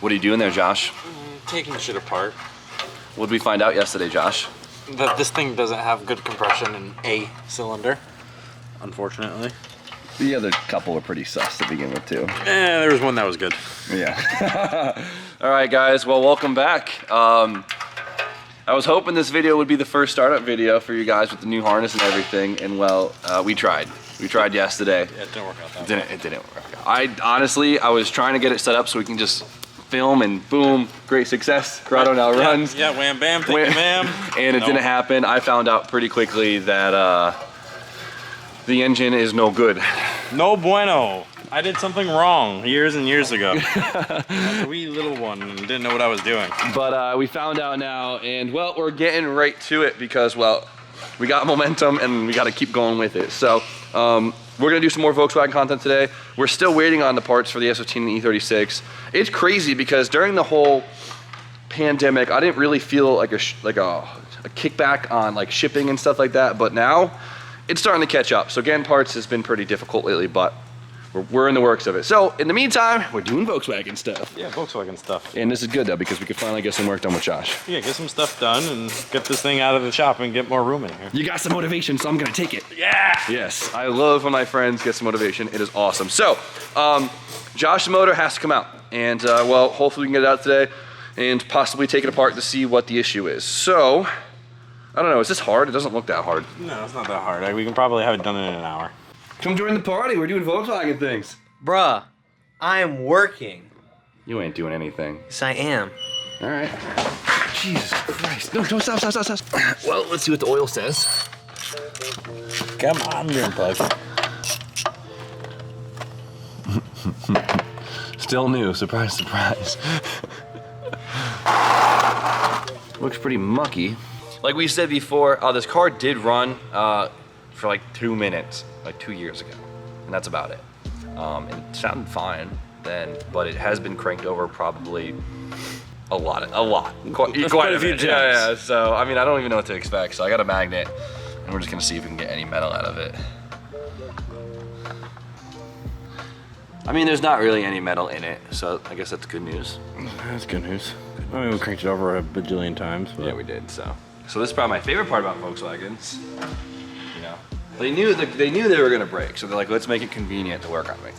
What are you doing there, Josh? Taking shit apart. What did we find out yesterday, Josh? That this thing doesn't have good compression in a cylinder, unfortunately. The other couple were pretty sus to begin with, too. There was one that was good. Yeah. All right, guys. Well, welcome back. I was hoping this video would be the first startup video for you guys with the new harness and everything, and well, we tried. We tried yesterday. Yeah, it didn't work out that It didn't work out. I was trying to get it set up so we can just film and boom, great success. Corrado now runs. Yeah, wham bam, thank you ma'am. And it didn't happen. I found out pretty quickly that the engine is no good. No bueno. I did something wrong years and years ago. I was a wee little one and didn't know what I was doing. But we found out now, and well, we're getting right to it because, well, we got momentum and we got to keep going with it. So we're gonna do some more Volkswagen content today. We're still waiting on the parts for the S15 and E36. It's crazy because during the whole pandemic, I didn't really feel like a kickback on like shipping and stuff like that. But now it's starting to catch up. So getting parts has been pretty difficult lately, but we're in the works of it. So in the meantime, we're doing Volkswagen stuff. Yeah, Volkswagen stuff. And this is good though because we could finally get some work done with Josh. Yeah, get some stuff done and get this thing out of the shop and get more room in here. You got some motivation, so I'm gonna take it. Yeah! Yes, I love when my friends get some motivation. It is awesome. So, Josh's motor has to come out. And well, hopefully we can get it out today and possibly take it apart to see what the issue is. So, I don't know, is this hard? It doesn't look that hard. No, it's not that hard. We can probably have it done in an hour. Come join the party, we're doing Volkswagen things. Bruh, I am working. You ain't doing anything. Yes, I am. All right. Jesus Christ. No, don't stop. Well, let's see what the oil says. Come on, you're unplugged. Still new, surprise, surprise. Looks pretty mucky. Like we said before, this car did run for like 2 minutes, like 2 years ago, and that's about it. It sounded fine then, but it has been cranked over probably a lot, quite a few times. Yeah. So I mean, I don't even know what to expect. So I got a magnet, and we're just gonna see if we can get any metal out of it. I mean, there's not really any metal in it, so I guess that's good news. That's good news. I mean, we cranked it over a bajillion times. But... Yeah, we did. So this is probably my favorite part about Volkswagens. You know, they knew they were gonna break, so they're like, let's make it convenient to work on me.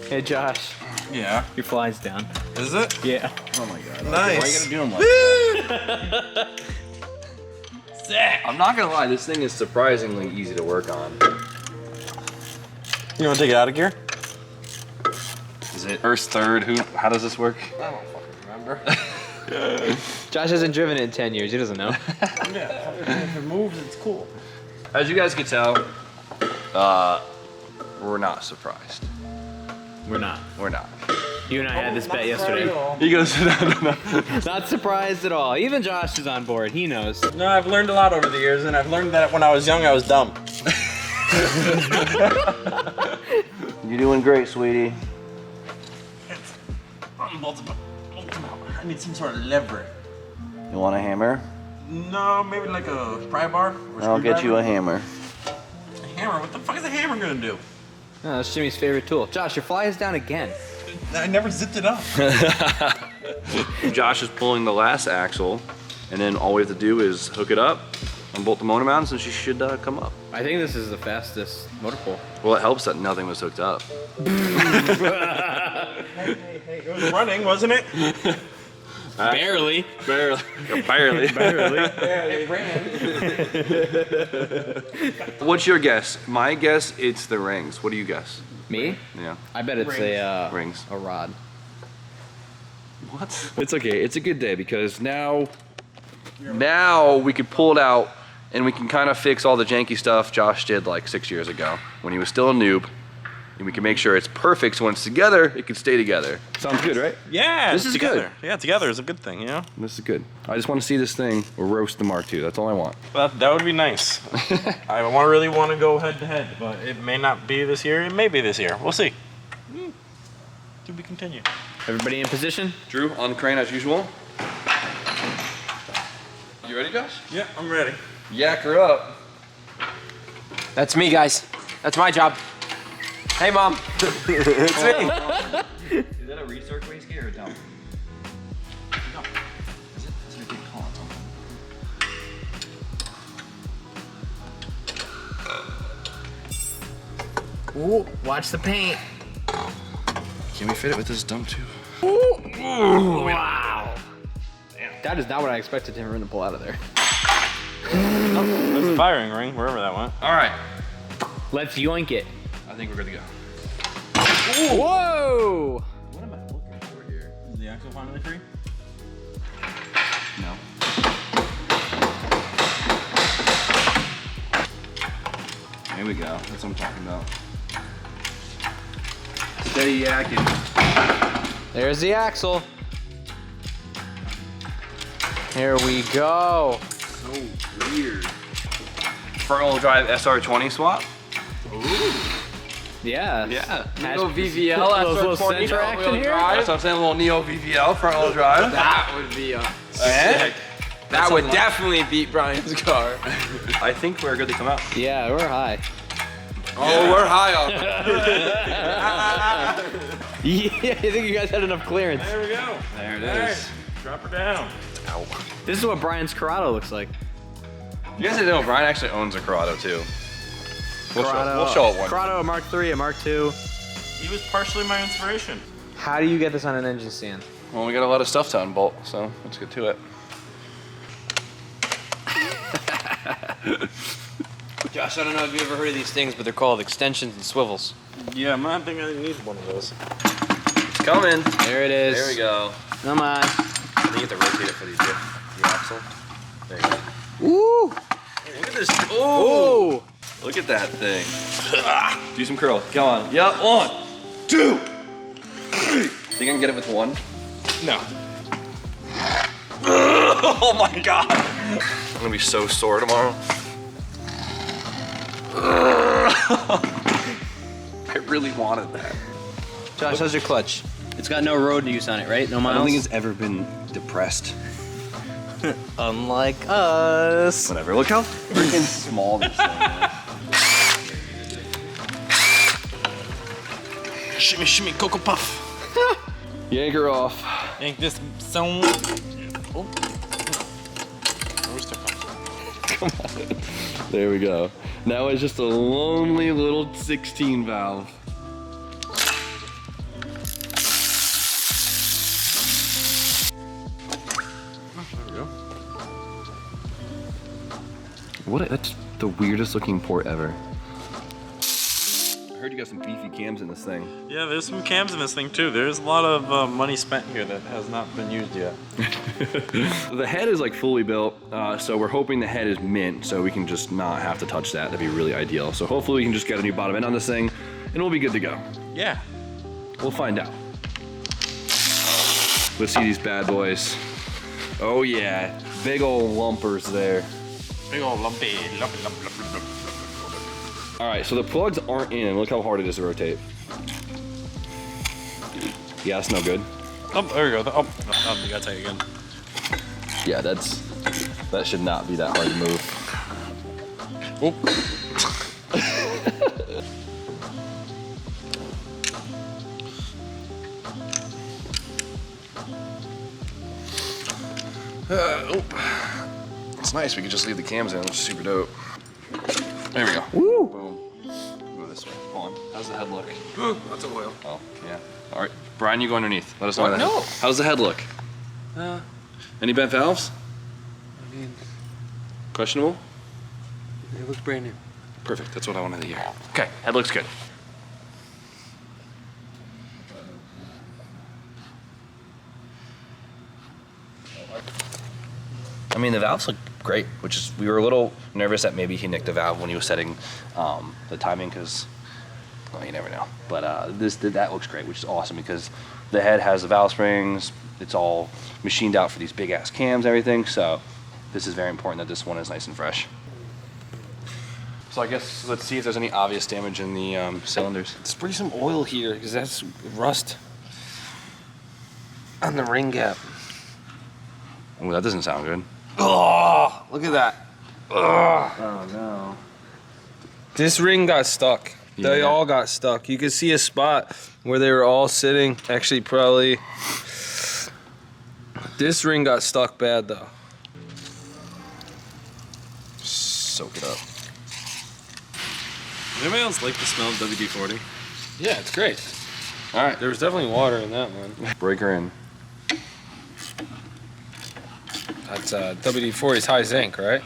Hey Josh, Yeah. your fly's down. Is it? Yeah. Oh my god. Why Nice. you gotta do them like that? Sick. I'm not gonna lie, this thing is surprisingly easy to work on. You want to take it out of gear? Is it first, third? How does this work? I don't fucking remember. Josh hasn't driven it in 10 years, he doesn't know. Yeah. If it moves, it's cool. As you guys can tell, we're not surprised. We're not. We're not. You and I had this bet yesterday. He goes, no. Not surprised at all. Even Josh is on board, he knows. No, I've learned a lot over the years, and I've learned that when I was young, I was dumb. You're doing great, sweetie. I need some sort of lever. You want a hammer? No, maybe like a pry bar? I'll get you a hammer. A hammer? What the fuck is a hammer gonna do? No, that's Jimmy's favorite tool. Josh, your fly is down again. I never zipped it up. Josh is pulling the last axle, and then all we have to do is hook it up, unbolt the motor mounts, and she should come up. I think this is the fastest motor pull. Well, it helps that nothing was hooked up. Hey, it was running, wasn't it? Barely. Barely. It ran. What's your guess? My guess, it's the rings. What do you guess? Me? Yeah. I bet it's Rings. a rod. What? It's okay. It's a good day because now we could pull it out and we can kind of fix all the janky stuff Josh did like 6 years ago when he was still a noob. And we can make sure it's perfect so when it's together, it can stay together. Sounds good, right? Yeah, This is together. good. Yeah, together is a good thing, you know? This is good. I just want to see this thing roast the Mark II. That's all I want. That would be nice. I really want to go head to head, but it may not be this year. It may be this year. We'll see. To be continued. Everybody in position? Drew, on the crane as usual. You ready, Josh? Yeah, I'm ready. Yak her up. That's me, guys. That's my job. Hey, Mom. It's me. Is that a recirc wastegate or a dump? No. Is it? That's a big call. Ooh, watch the paint. Can we fit it with this dump too? Wow. That is not what I expected him to pull out of there. Oh, there's a firing ring, wherever that went. All right. Let's yoink it. I think we're good to go. Whoa! What am I looking for here? Is the axle finally free? No. There we go. That's what I'm talking about. Steady yakking. There's the axle. Here we go. So weird. Front-wheel drive SR20 swap. Yeah. Yeah. Neo VVL little SR20 center action front-wheel here? drive. That's what I'm saying. A little Neo VVL front-wheel drive. That would be sick. That would definitely beat Brian's car. I think we're good to come out. Yeah, we're high. Oh, we're high on Yeah, I think you guys had enough clearance. There we go. There it All right, is. drop her down. Ow. This is what Brian's Corrado looks like. You guys didn't know Brian actually owns a Corrado too. We'll Corrado, show it one. Corrado, a Mark III, a Mark II. He was partially my inspiration. How do you get this on an engine stand? Well, we got a lot of stuff to unbolt, so let's get to it. Josh, I don't know if you've ever heard of these things, but they're called extensions and swivels. Yeah, man, I think I need one of those. It's coming. There it is. There we go. Come on. I think you have to rotate it for the axle. There you go. Woo! Look at this. Oh! Oh! Look at that thing. Do some curl. Come on. Yep. 1, 2, 3. Think I can get it with one? No. Oh my god. I'm gonna be so sore tomorrow. I really wanted that. Josh, how's your clutch? It's got no road use on it, right? No miles? I don't think it's ever been depressed. Unlike us. Whatever. Look how freaking small this thing is. Shimmy, shimmy, Cocoa Puff. Yank her off. Ain't this sound? Oh. Come on. There we go. Now it's just a lonely little 16 valve. There we go. That's the weirdest looking port ever. I heard you got some beefy cams in this thing. Yeah, there's some cams in this thing too. There's a lot of money spent here that has not been used yet. The head is like fully built, so we're hoping the head is mint, so we can just not have to touch that. That'd be really ideal. So hopefully we can just get a new bottom end on this thing, and we'll be good to go. Yeah. We'll find out. Let's see these bad boys. Oh yeah, big old lumpers there. Big old lumpy. All right, so the plugs aren't in. Look how hard it is to rotate. Yeah, that's no good. Oh, there we go. Oh, you gotta take it again. Yeah, that should not be that hard to move. Oh. It's nice. We could just leave the cams in. It's super dope. There we go. Woo! Boom. Go this way. Hold on. How's the head look? That's oil. Oh, yeah. All right. Brian, you go underneath. Let us know. What? how the head- No. How's the head look? Any bent valves? I mean, Questionable? it looks brand new. Perfect. That's what I wanted to hear. Okay. Head looks good. I mean, the valves look great, which is, we were a little nervous that maybe he nicked a valve when he was setting the timing, because, well, you never know. But that looks great, which is awesome, because the head has the valve springs. It's all machined out for these big ass cams and everything. So this is very important that this one is nice and fresh. So I guess let's see if there's any obvious damage in the cylinders. Spray some oil here, because that's rust on the ring gap. Oh, that doesn't sound good. Oh, look at that. Oh. Oh no. This ring got stuck. They Yeah. all got stuck. You could see a spot where they were all sitting. Actually, probably this ring got stuck bad though. Soak it up. Does anybody else like the smell of WD-40? Yeah, it's great. All right, There was definitely water in that one. break her in. That's WD-40's high zinc, right?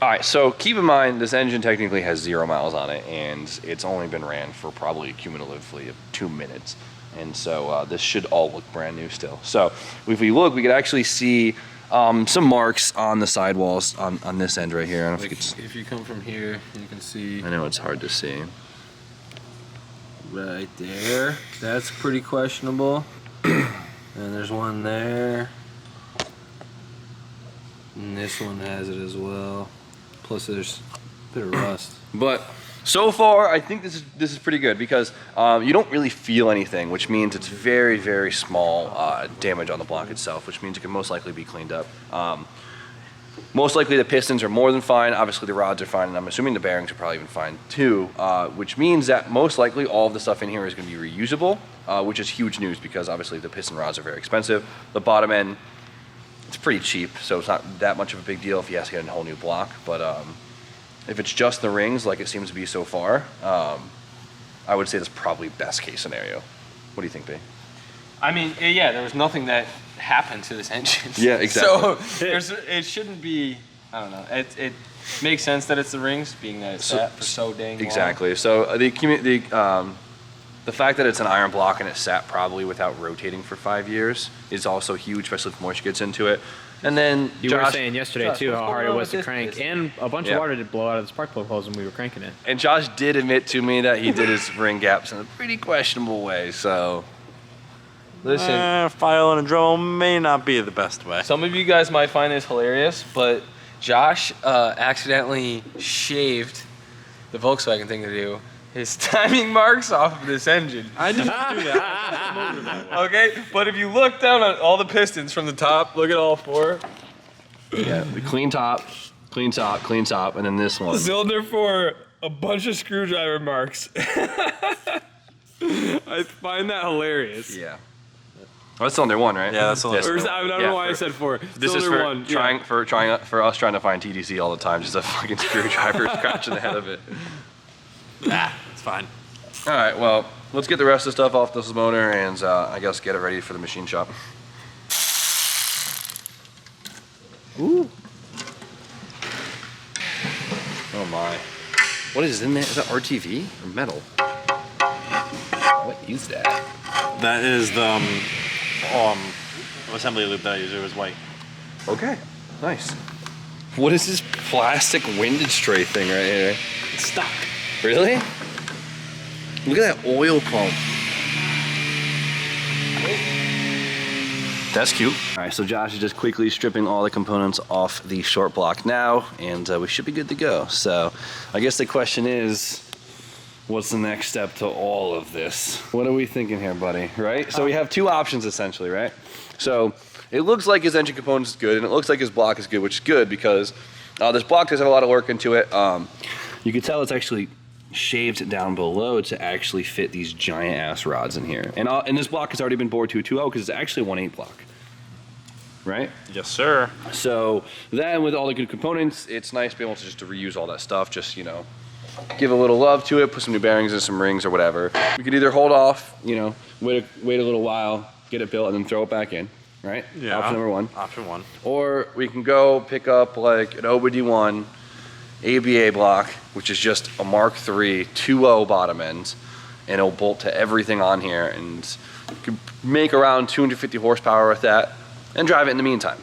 All right, so keep in mind this engine technically has 0 miles on it, and it's only been ran for probably cumulatively 2 minutes. And so this should all look brand new still. So if we look, we could actually see some marks on the sidewalls on this end right here. I don't know if you could. If you come from here, you can see I know it's hard to see. right there. That's pretty questionable. And there's one there. And this one has it as well. Plus there's a bit of rust. But so far, I think this is pretty good because you don't really feel anything, which means it's very, very small damage on the block itself, which means it can most likely be cleaned up. Most likely the pistons are more than fine. Obviously the rods are fine, and I'm assuming the bearings are probably even fine too, which means that most likely all of the stuff in here is going to be reusable, which is huge news because obviously the piston rods are very expensive. The bottom end, it's pretty cheap, so it's not that much of a big deal if you have to get a whole new block. But if it's just the rings, like it seems to be so far, I would say that's probably best case scenario. What do you think, B? I mean, yeah, there was nothing that happened to this engine. Yeah, exactly. So it shouldn't be. I don't know. It makes sense that it's the rings, being that it's sat for so dang long. Exactly. So the fact that it's an iron block and it sat probably without rotating for 5 years is also huge, especially if moisture gets into it. And then You were Josh, saying yesterday too what's how going hard it on was to with this crank, piston? and a bunch Yeah. of water did blow out of the spark plug holes when we were cranking it. and Josh did admit to me that he did his ring gaps in a pretty questionable way. So Listen, File and a drill may not be the best way. some of you guys might find this hilarious, but Josh accidentally shaved the Volkswagen thing to do his timing marks off of this engine. I didn't do that. Okay, but if you look down on all the pistons from the top, look at all 4. yeah, the clean top, clean top, clean top, and then this one. Cylinder 4, a bunch of screwdriver marks. I find that hilarious. Yeah. Oh, that's cylinder 1, right? Yeah, that's cylinder Yes. Or, I don't know why I said 4. This is Cylinder for 1, trying for us trying to find TDC all the time. Just a fucking screwdriver scratching the head of it. It's fine. All right, well, let's get the rest of the stuff off this motor and I guess get it ready for the machine shop. Ooh. Oh my. What is in there? Is that RTV or metal? What is that? That is the assembly loop that I use. It was white. Okay, nice. What is this plastic windage tray thing right here? It's stuck. Really? Look at that oil pump. That's cute. All right, so Josh is just quickly stripping all the components off the short block now, and we should be good to go. So I guess the question is, what's the next step to all of this? What are we thinking here, buddy, right? So we have 2 options essentially, right? So it looks like his engine component is good, and it looks like his block is good, which is good because this block does have a lot of work into it. You can tell it's actually shaved down below to actually fit these giant ass rods in here. And this block has already been bored to a 2.0 because it's actually a 1.8 block, right? Yes, sir. So then with all the good components, it's nice to be able to just to reuse all that stuff, just, you know, give a little love to it, put some new bearings and some rings or whatever. We could either hold off, you know, wait a little while, get it built, and then throw it back in, right? Yeah. Option number 1. Option 1. Or we can go pick up like an OBD1 ABA block, which is just a Mark III 2.0 bottom end, and it'll bolt to everything on here, and you can make around 250 horsepower with that, and drive it in the meantime,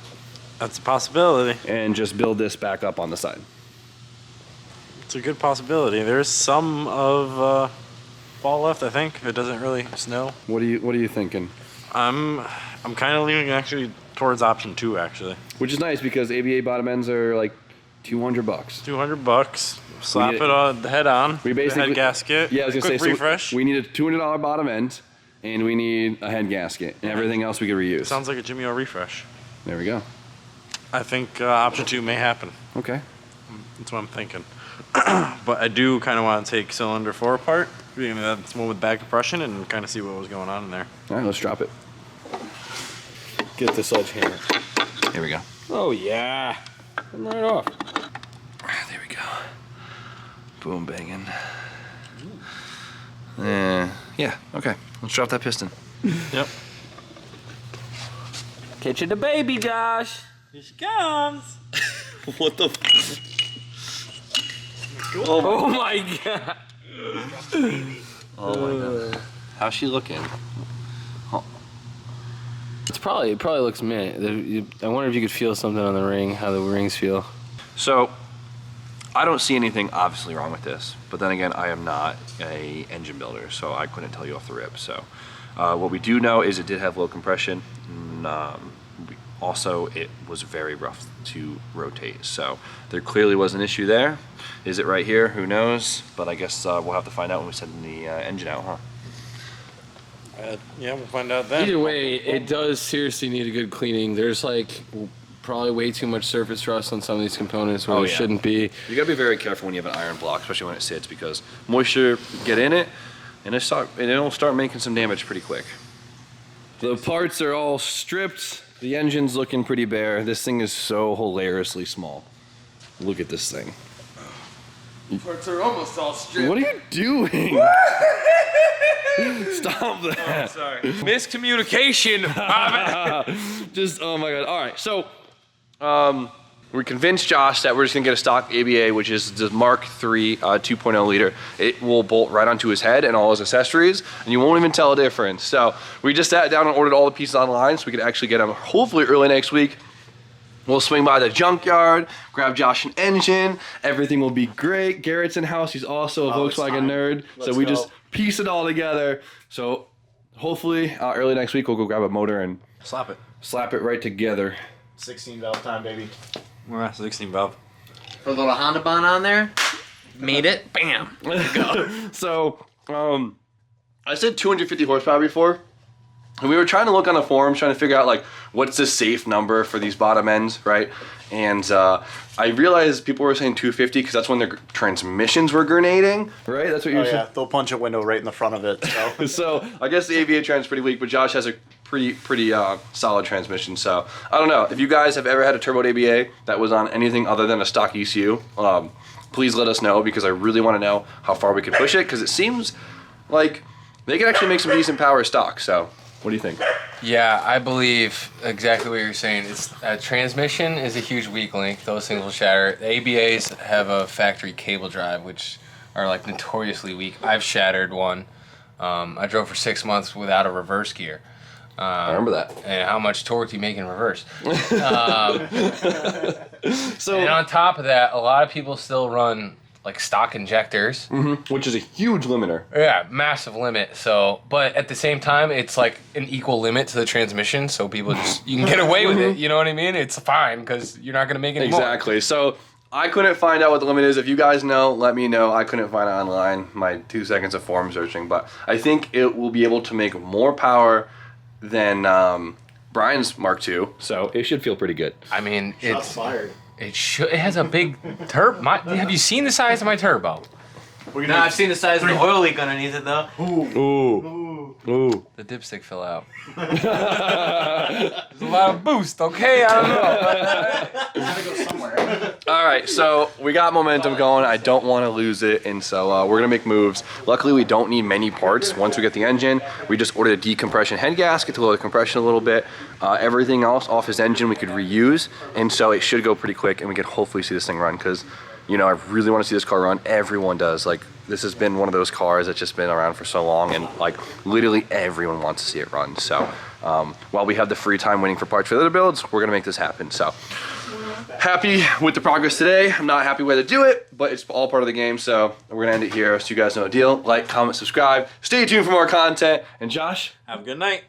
That's a possibility. and just build this back up on the side. It's a good possibility. There's some of fall left, I think, if it doesn't really snow. What are you thinking? I'm kind of leaning actually towards option 2, actually. Which is nice because ABA bottom ends are like $200. $200. Slap We it need- on the head on. We the basically head gasket. Yeah, I was gonna quick say refresh. So we need a $200 bottom end, and we need a head gasket, and everything else we could reuse. Sounds like a Jimmy O refresh. There we go. I think option 2 may happen. Okay. That's what I'm thinking. But I do kind of want to take cylinder 4 apart. That's one with back compression and kind of see what was going on in there. All right, let's drop it. Get the sledgehammer. Here we go. Oh yeah. Come right off. There we go. Boom, banging. Yeah, okay. Let's drop that piston. Yep. Catching the baby, Josh. Here she comes. What the? Oh my god. Oh my god. How's she looking? It probably looks mint. I wonder if you could feel something on the ring, how the rings feel. So, I don't see anything obviously wrong with this, but then again, I am not a engine builder, so I couldn't tell you off the rip. So, what we do know is it did have low compression. Also, it was very rough to rotate, so there clearly was an issue there. Is it right here? Who knows? But I guess we'll have to find out when we send the engine out, huh? Yeah, we'll find out then. Either way, it does seriously need a good cleaning. There's like probably way too much surface rust on some of these components where Oh, there yeah. shouldn't be. You gotta be very careful when you have an iron block, especially when it sits, because moisture get in it, and it'll start making some damage pretty quick. The parts are all stripped. The engine's looking pretty bare. This thing is so hilariously small. Look at this thing. Parts are almost all stripped. What are you doing? Stop that. Sorry. Miscommunication. Just, oh my god. All right, so we convinced Josh that we're just gonna get a stock ABA, which is the Mark III 2.0 liter. It will bolt right onto his head and all his accessories, and you won't even tell a difference. So we just sat down and ordered all the pieces online so we could actually get them hopefully early next week. We'll swing by the junkyard, grab Josh an engine, everything will be great. Garrett's in house, he's also a Volkswagen nerd, so we just piece it all together. So hopefully early next week we'll go grab a motor and Slap it. slap it right together. 16 valve time, baby. We're at 16 valve. Put a little Honda bond on there. Made it. Bam. So, I said 250 horsepower before. And we were trying to look on the forums, trying to figure out like what's the safe number for these bottom ends, right? And I realized people were saying 250 because that's when their transmissions were grenading, right? That's what you Oh were yeah, they'll punch a window right in the front of it. So. saying. So I guess the AVA trans is pretty weak, but Josh has a pretty solid transmission. So I don't know if you guys have ever had a turbo ABA that was on anything other than a stock ECU. Please let us know because I really want to know how far we can push it because it seems like they can actually make some decent power stock. So. What do you think? Yeah, I believe exactly what you're saying. It's transmission is a huge weak link. Those things will shatter. The ABAs have a factory cable drive, which are like notoriously weak. I've shattered one. I drove for 6 months without a reverse gear. I remember that. And how much torque do you make in reverse? So, And on top of that, a lot of people still run like stock injectors. which is a huge limiter. Yeah, massive limit. So, but at the same time, it's like an equal limit to the transmission. So people you can get away with it. You know what I mean? It's fine because you're not going to make any more. Exactly. So I couldn't find out what the limit is. If you guys know, let me know. I couldn't find it online. My 2 seconds of forum searching, but I think it will be able to make more power than Brian's Mark II. So it should feel pretty good. I mean, Shots fired. it has a big turbo. Have you seen the size of my turbo? No, I've seen the size of the oil leak underneath it though. Ooh. The dipstick fell out. There's a lot of boost. Okay, I don't know. Gotta go somewhere. All right, so we got momentum going. I don't want to lose it, and so we're gonna make moves. Luckily, we don't need many parts. Once we get the engine, we just ordered a decompression head gasket to lower the compression a little bit. Everything else off his engine we could reuse, and so it should go pretty quick, and we could hopefully see this thing run. Because, you know, I really want to see this car run. Everyone does. Like, this has been one of those cars that's just been around for so long, and like literally everyone wants to see it run. So while we have the free time waiting for parts for the other builds, we're gonna make this happen. So happy with the progress today. I'm not happy where to do it, but it's all part of the game. So we're gonna end it here so you guys know the deal. Like, comment, subscribe. Stay tuned for more content. And Josh, Have a good night.